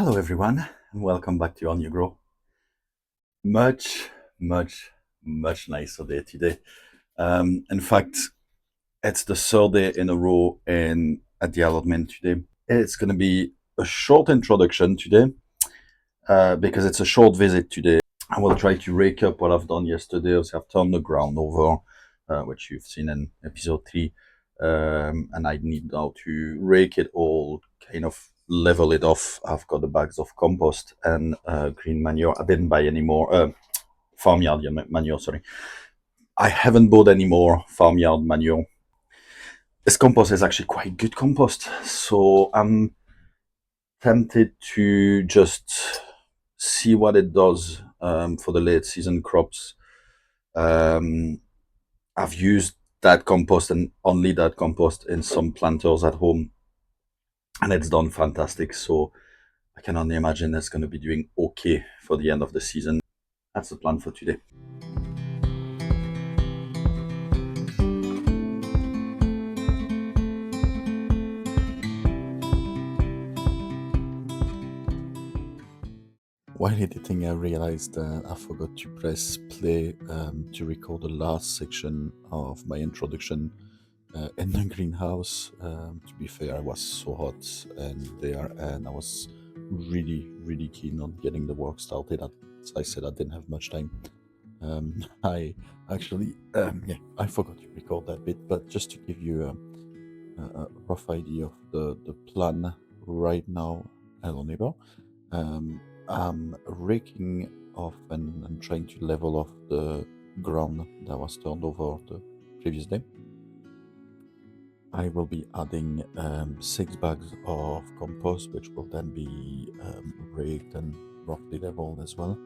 Hello everyone, and welcome back to All New Grow. Much, much, much nicer day today. In fact, it's the third day in a row at the allotment today. It's going to be a short introduction today because it's a short visit today. I will try to rake up what I've done yesterday. So I've turned the ground over, which you've seen in episode 3. And I need now to rake it all, kind of level it off. I've got the bags of compost and green manure. I didn't buy any more farmyard manure, sorry. I haven't bought any more farmyard manure. This compost is actually quite good compost. So I'm tempted to just see what it does for the late season crops. I've used that compost and only that compost in some planters at home, and it's done fantastic. So I can only imagine it's going to be doing okay for the end of the season. That's the plan for today. While editing, I realized I forgot to press play to record the last section of my introduction in the greenhouse. To be fair, I was so hot and I was really keen on getting the work started. As I said, I didn't have much time. I actually, I forgot to record that bit, but just to give you a rough idea of the plan right now, hello neighbor. I'm raking off and trying to level off the ground that was turned over the previous day. I will be adding 6 bags of compost, which will then be raked and roughly leveled as well.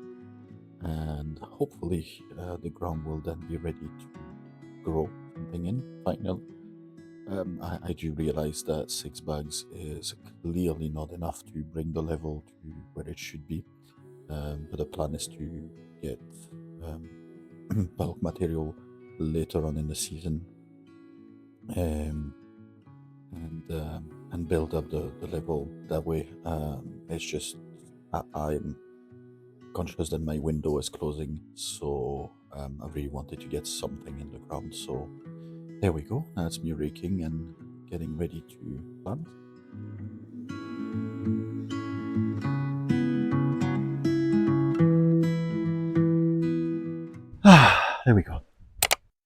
And hopefully the ground will then be ready to grow something in finally. I do realize that 6 bags is clearly not enough to bring the level to where it should be. But the plan is to get bulk material later on in the season and build up the level that way. It's just I'm conscious that my window is closing, so I really wanted to get something in the ground. So there we go. That's me raking and getting ready to plant. There we go.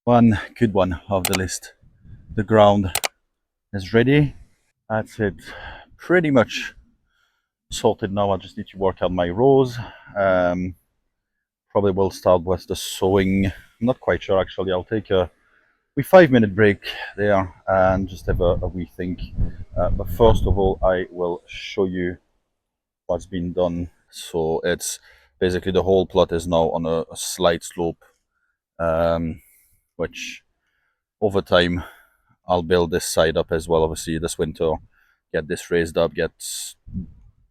One good one of the list. The ground is ready. That's it. Pretty much sorted now. I just need to work out my rows. Probably will start with the sowing. I'm not quite sure actually. I'll take a wee 5-minute break there and just have a wee think. But first of all, I will show you what's been done. So it's basically the whole plot is now on a slight slope, which over time I'll build this side up as well. Obviously this winter, get this raised up, get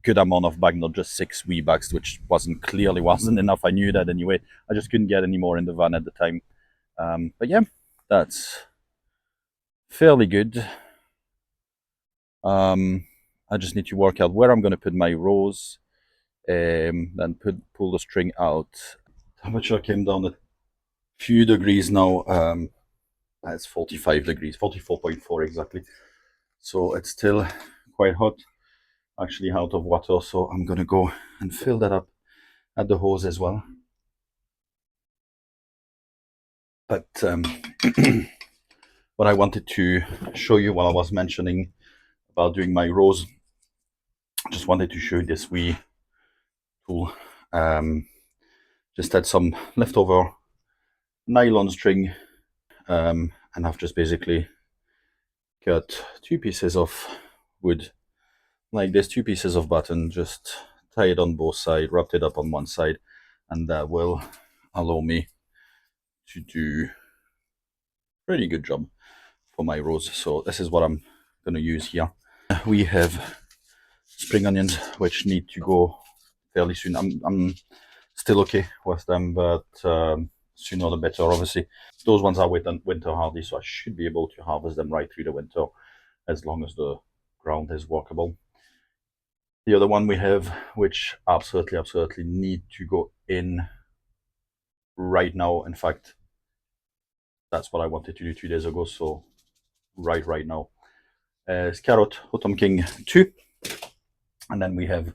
good amount of bag, not just 6 wee bags, which clearly wasn't enough. I knew that anyway. I just couldn't get any more in the van at the time. But yeah, that's fairly good. I just need to work out where I'm going to put my rows, then pull the string out. Temperature came down a few degrees now. It's 45 degrees, 44.4 exactly. So it's still quite hot, actually out of water. So I'm going to go and fill that up at the hose as well. But what I wanted to show you while I was mentioning about doing my rows, just wanted to show you this wee tool. Just had some leftover nylon string, and I've just basically cut 2 pieces of wood like this, 2 pieces of button, just tie it on both sides, wrapped it up on one side, and that will allow me to do pretty good job for my rows. So this is what I'm going to use here. We have spring onions which need to go fairly soon. I'm still okay with them, but sooner the better. Obviously those ones are winter hardy, so I should be able to harvest them right through the winter as long as the ground is workable. The other one we have, which absolutely need to go in right now. In fact, that's what I wanted to do 2 days ago. So right now, is carrot autumn king 2, and then we have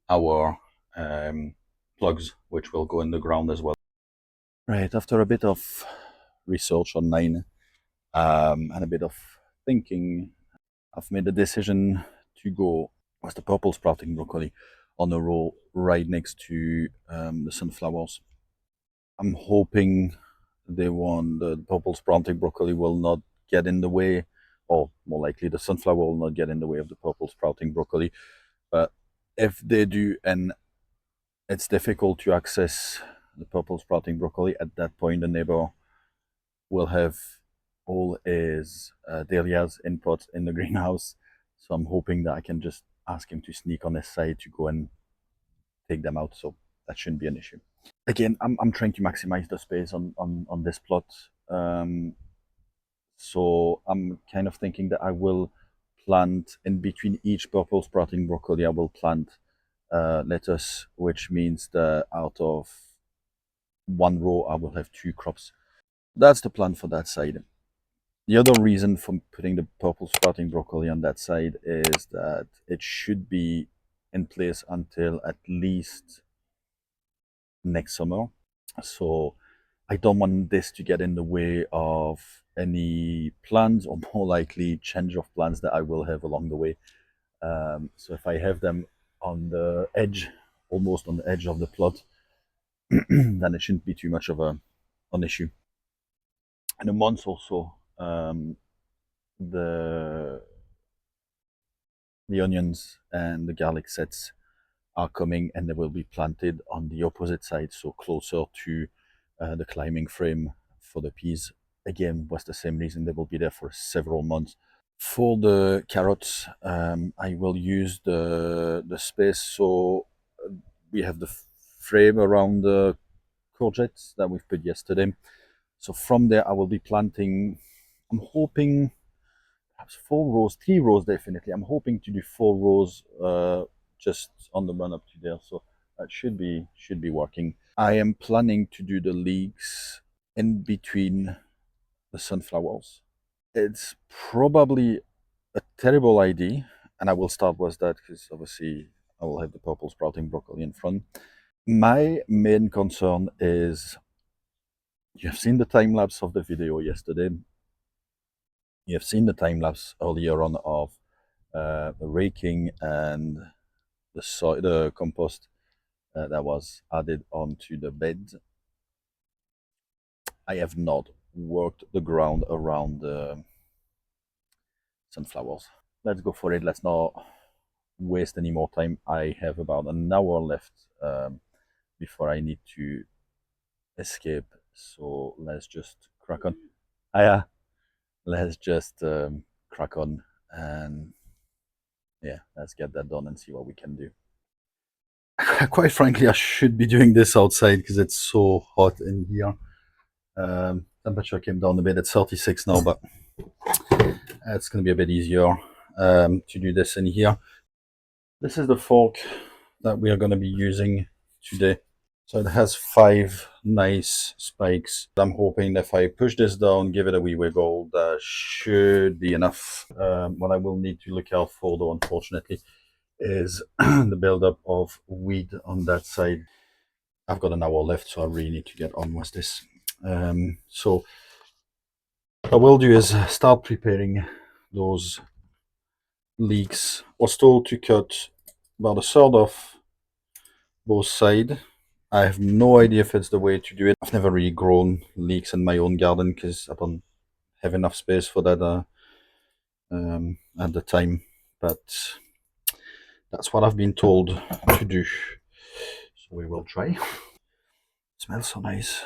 our plugs, which will go in the ground as well. Right, after a bit of research online and a bit of thinking, I've made the decision to go with the purple sprouting broccoli on a row right next to the sunflowers. I'm hoping the purple sprouting broccoli will not get in the way, or more likely the sunflower will not get in the way of the purple sprouting broccoli. But if they do, and it's difficult to access the purple sprouting broccoli, at that point the neighbor will have all his dahlias input in the greenhouse. So I'm hoping that I can just ask him to sneak on his side to go and take them out. So that shouldn't be an issue. Again, I'm trying to maximize the space on this plot. So I'm kind of thinking that I will plant in between each purple sprouting broccoli, I will plant lettuce, which means that out of one row, I will have 2 crops. That's the plan for that side. The other reason for putting the purple sprouting broccoli on that side is that it should be in place until at least next summer. So I don't want this to get in the way of any plans, or more likely change of plans that I will have along the way. So if I have them on the edge, almost on the edge of the plot, then it shouldn't be too much of an issue. In a month or so, the onions and the garlic sets are coming, and they will be planted on the opposite side, so closer to the climbing frame for the peas. Again, was the same reason they will be there for several months. For the carrots, I will use the space, so we have the frame around the courgettes that we've put yesterday. So from there, I will be planting, I'm hoping, perhaps 4 rows, 3 rows definitely. I'm hoping to do 4 rows just on the run up to there. So that should be working. I am planning to do the leeks in between the sunflowers. It's probably a terrible idea, and I will start with that because obviously I will have the purple sprouting broccoli in front. My main concern is, you have seen the time lapse of the video yesterday. You have seen the time lapse earlier on of the raking and the soil, the compost that was added onto the bed. I have not worked the ground around the sunflowers. Let's go for it. Let's not waste any more time. I have about an hour left before I need to escape. So let's just crack on. Let's just crack on, and yeah, let's get that done and see what we can do. Quite frankly, I should be doing this outside because it's so hot in here. Temperature came down a bit. It's 36 now, but it's going to be a bit easier to do this in here. This is the fork that we are going to be using today. So it has 5 nice spikes. I'm hoping if I push this down, give it a wee wiggle, that should be enough. What I will need to look out for, though, unfortunately, is the buildup of weed on that side. I've got an hour left, so I really need to get on with this. So what I will do is start preparing those leeks. I was told to cut about a third off both sides. I have no idea if it's the way to do it. I've never really grown leeks in my own garden because I don't have enough space for that at the time. But that's what I've been told to do. So we will try. Smells so nice.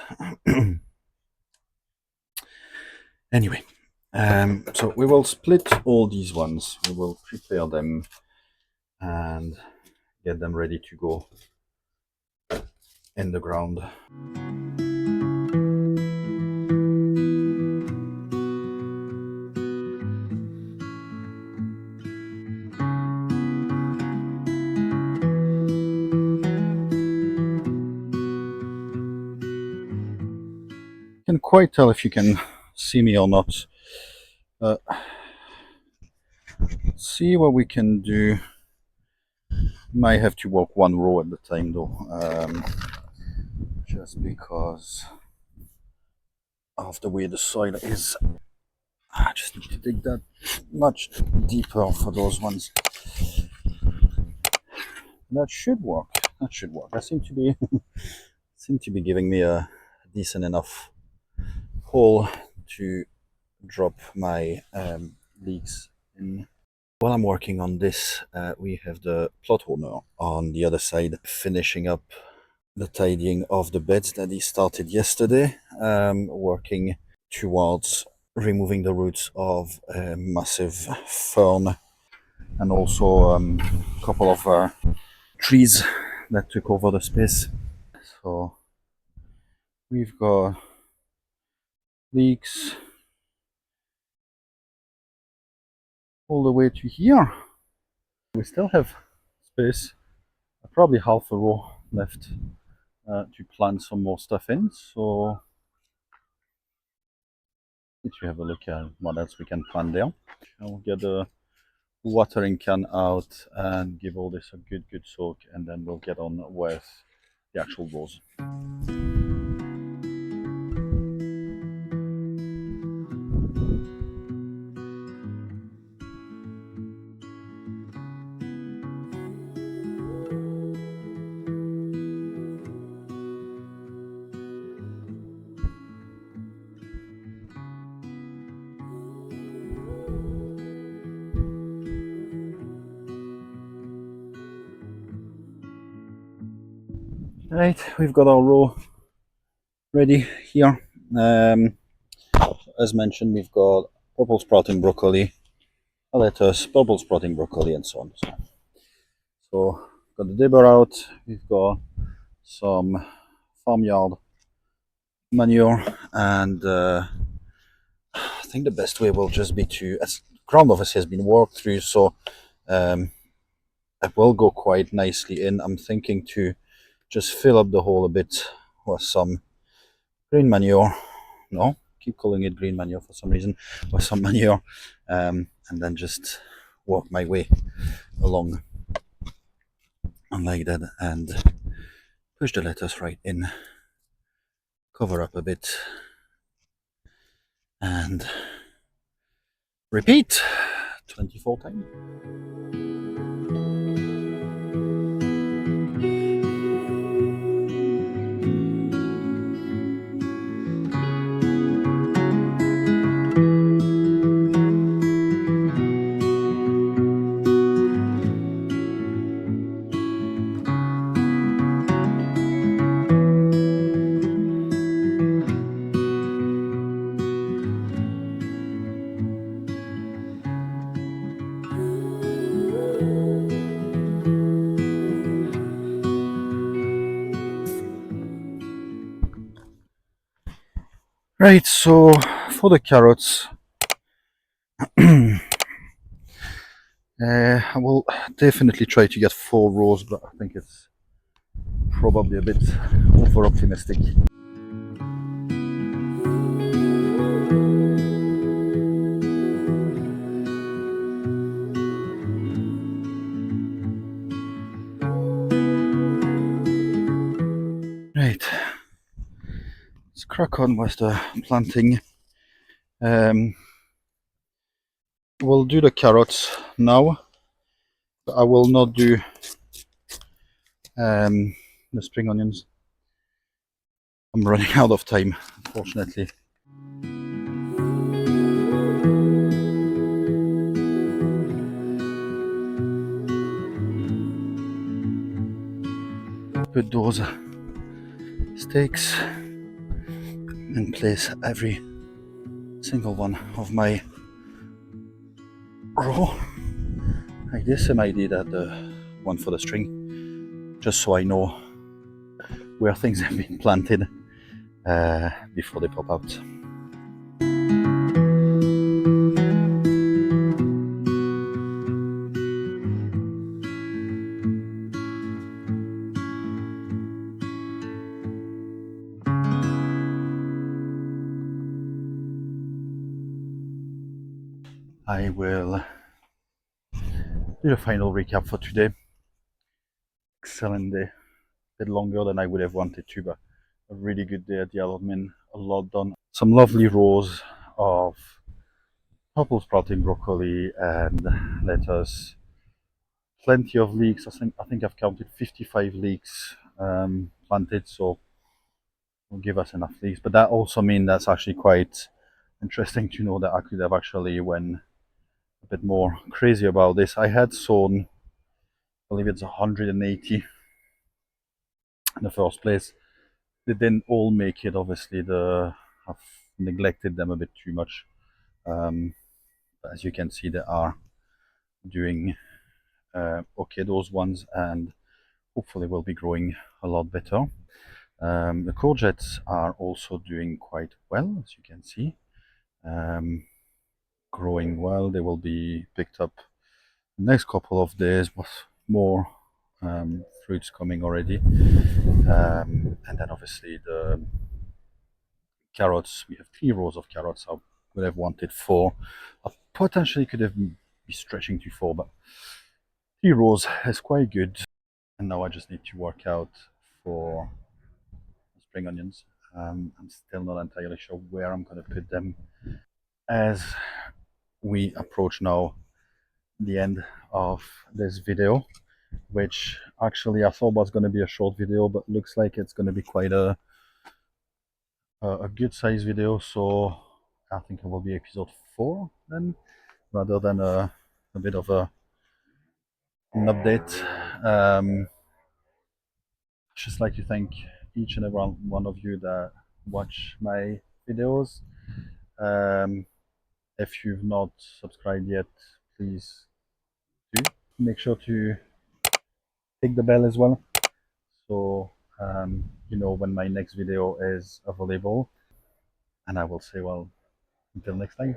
Anyway, so we will split all these ones. We will prepare them and get them ready to go in the ground. quite tell if you can see me or not. See what we can do. Might have to walk one row at the time though, just because of the way the soil is. I just need to dig that much deeper for those ones. That should work. That should work. I seem to be giving me a decent enough hole to drop my leeks in. While I'm working on this, we have the plot owner on the other side finishing up the tidying of the beds that he started yesterday, working towards removing the roots of a massive fern and also a couple of trees that took over the space. So we've got leeks all the way to here. We still have space, probably half a row left to plant some more stuff in. So if you have a look at what else we can plant there, I'll get the watering can out and give all this a good soak, and then we'll get on with the actual rows. Right, we've got our row ready here. As mentioned, we've got purple sprouting broccoli, a lettuce, purple sprouting broccoli, and so on. So got the dibber out. We've got some farmyard manure, and I think the best way will just be to, as ground obviously has been worked through, so it will go quite nicely in. I'm thinking to just fill up the hole a bit with some green manure. No, keep calling it green manure for some reason, with some manure, and then just walk my way along and like that, and push the lettuce right in, cover up a bit, and repeat 24 times. Right, so for the carrots, I will definitely try to get 4 rows, but I think it's probably a bit over optimistic. Right, let's crack on with the planting. We'll do the carrots now, but I will not do the spring onions. I'm running out of time, unfortunately. Put those stakes in place every single one of my row like this, and I did that the one for the string, just so I know where things have been planted before they pop out. I will do the final recap for today. Excellent day. A bit longer than I would have wanted to, but a really good day at the allotment. A lot done. Some lovely rows of purple sprouting broccoli and lettuce. Plenty of leeks. I think I've counted 55 leeks planted, so will give us enough leeks. But that also means that's actually quite interesting to know that I could have actually went a bit more crazy about this. I had sown, I believe it's 180 in the first place. They didn't all make it. Obviously, I've neglected them a bit too much. But as you can see, they are doing okay, those ones, and hopefully will be growing a lot better. The courgettes are also doing quite well, as you can see. Growing well. They will be picked up the next couple of days with more fruits coming already. And then obviously the carrots, we have 3 rows of carrots. I would have wanted 4. I potentially could have be stretching to 4, but 3 rows is quite good. And now I just need to work out for spring onions. I'm still not entirely sure where I'm going to put them. As we approach now the end of this video, which actually I thought was going to be a short video, but looks like it's going to be quite a good size video. So I think it will be episode 4 then, rather than a bit of an update. Just like to thank each and every one of you that watch my videos. If you've not subscribed yet, please do. Make sure to hit the bell as well, so you know when my next video is available. And I will say, well, until next time.